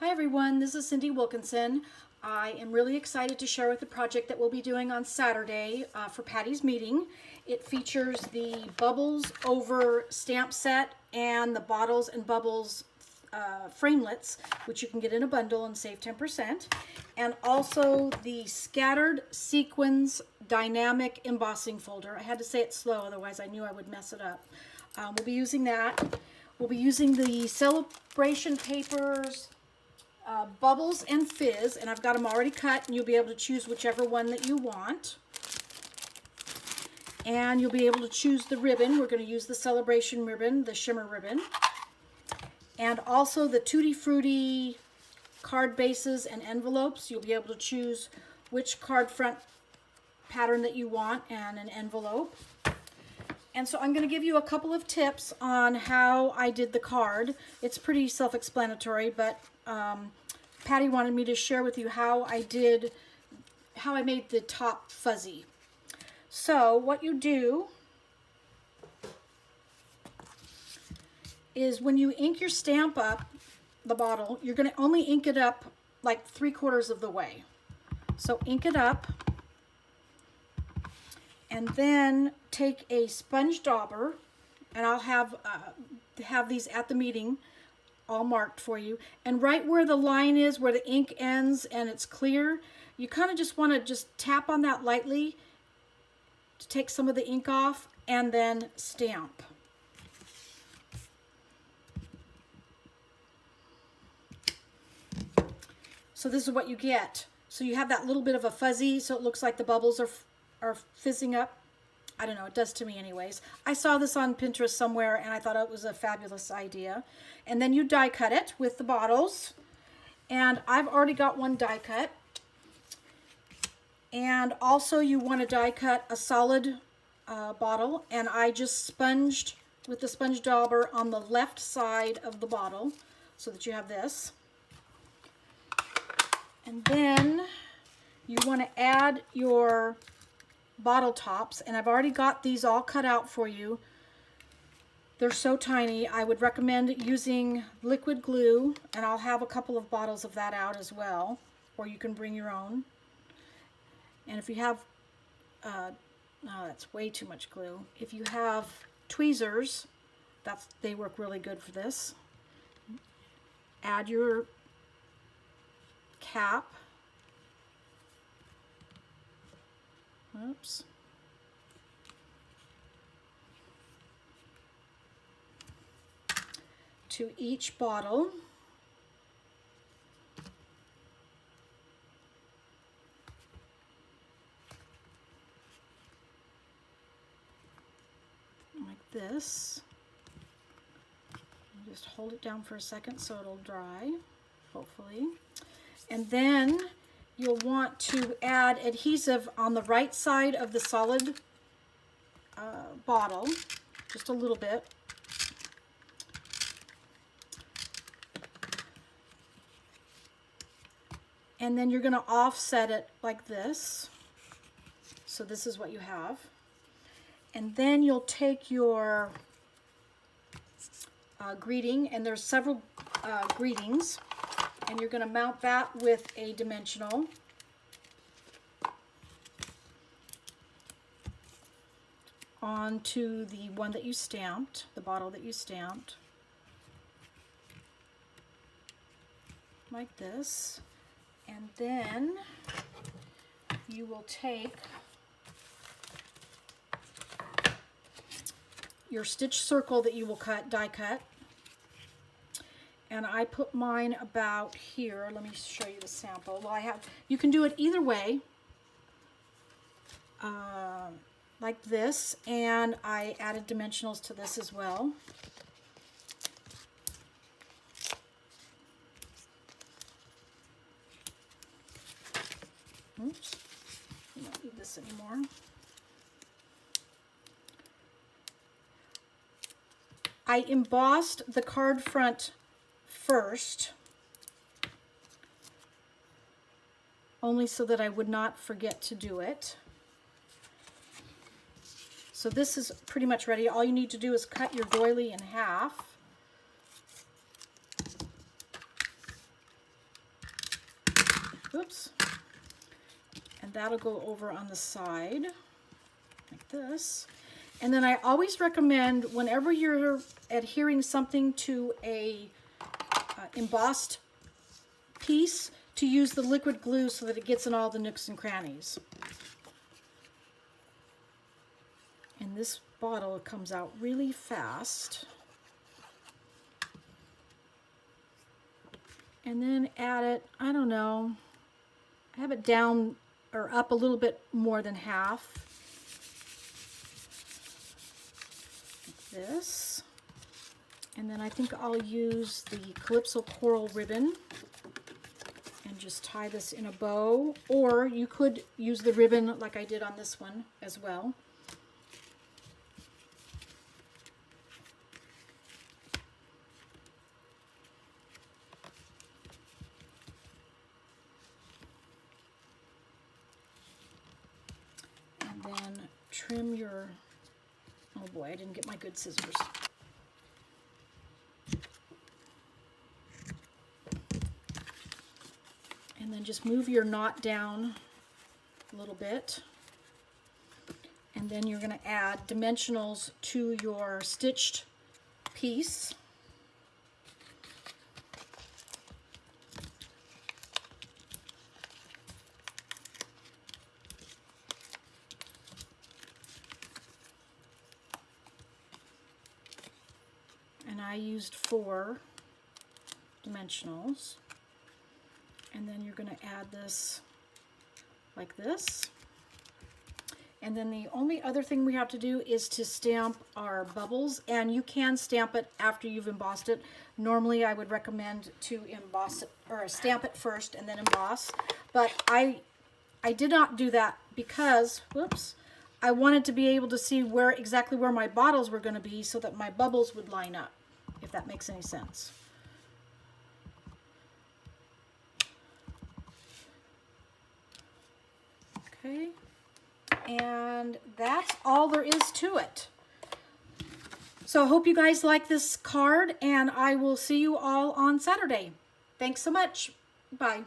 Hi everyone, this is Cindee Wilkinson. I am really excited to share with the project that we'll be doing on Saturday for Patty's meeting. It features the Bubbles Over stamp set and the Bottles and Bubbles framelits, which you can get in a bundle and save 10%. And also the Scattered Sequins Dynamic Embossing Folder. I had to say it slow, otherwise I knew I would mess it up. We'll be using that. We'll be using the celebration papers, Bubbles and Fizz, and I've got them already cut, and you'll be able to choose whichever one that you want. And you'll be able to choose the ribbon. We're going to use the celebration ribbon, the Shimmer ribbon. And also the Tutti-fruitti card bases and envelopes. You'll be able to choose which card front pattern that you want and an envelope. And so I'm going to give you a couple of tips on how I did the card. It's pretty self-explanatory, but Patty wanted me to share with you how I made the top fuzzy. So what you do is when you ink your stamp up, the bottle, you're going to only ink it up like 3/4 of the way. So ink it up, and then take a sponge dauber, and I'll have these at the meeting all marked for you. And right where the line is, where the ink ends and it's clear, you kind of just want to just tap on that lightly to take some of the ink off, and then stamp. So this is what you get. So you have that little bit of a fuzzy, so it looks like the bubbles are fizzing up. I don't know, it does to me anyways. I saw this on Pinterest somewhere and I thought it was a fabulous idea. And then you die cut it with the bottles. And I've already got one die cut. And also you want to die cut a solid bottle. And I just sponged with the sponge dauber on the left side of the bottle so that you have this. And then you want to add your bottle tops, and I've already got these all cut out for you. They're so tiny. I would recommend using liquid glue, and I'll have a couple of bottles of that out as well, or you can bring your own. And if you have no, that's way too much glue. If you have tweezers, they work really good for this. Add your cap. Oops. To each bottle. Like this. Just hold it down for a second so it'll dry, hopefully. And then you'll want to add adhesive on the right side of the solid bottle, just a little bit. And then you're going to offset it like this. So this is what you have. And then you'll take your greeting, and there's several greetings. And you're going to mount that with a dimensional. Onto the one that you stamped, the bottle that you stamped. Like this. And then you will take your stitch circle that you will die cut. And I put mine about here. Let me show you the sample. Well, you can do it either way, like this, and I added dimensionals to this as well. Oops, I don't need this anymore. I embossed the card front first, only so that I would not forget to do it. So this is pretty much ready. All you need to do is cut your doily in half. Whoops. And that'll go over on the side like this. And then I always recommend, whenever you're adhering something to a embossed piece, to use the liquid glue so that it gets in all the nooks and crannies. And this bottle comes out really fast. And then add it, I don't know, have it down or up a little bit more than half. Like this. And then I think I'll use the Calypso Coral ribbon and just tie this in a bow, or you could use the ribbon like I did on this one as well. And then trim your, oh boy, I didn't get my good scissors. And then just move your knot down a little bit. And then you're going to add dimensionals to your stitched piece. And I used 4 dimensionals. And then you're going to add this like this. And then the only other thing we have to do is to stamp our bubbles, and you can stamp it after you've embossed it. Normally I would recommend to emboss it, or stamp it first and then emboss, but I did not do that because, whoops, I wanted to be able to see exactly where my bottles were going to be so that my bubbles would line up, if that makes any sense. Okay, and that's all there is to it. So I hope you guys like this card, and I will see you all on Saturday. Thanks so much. Bye.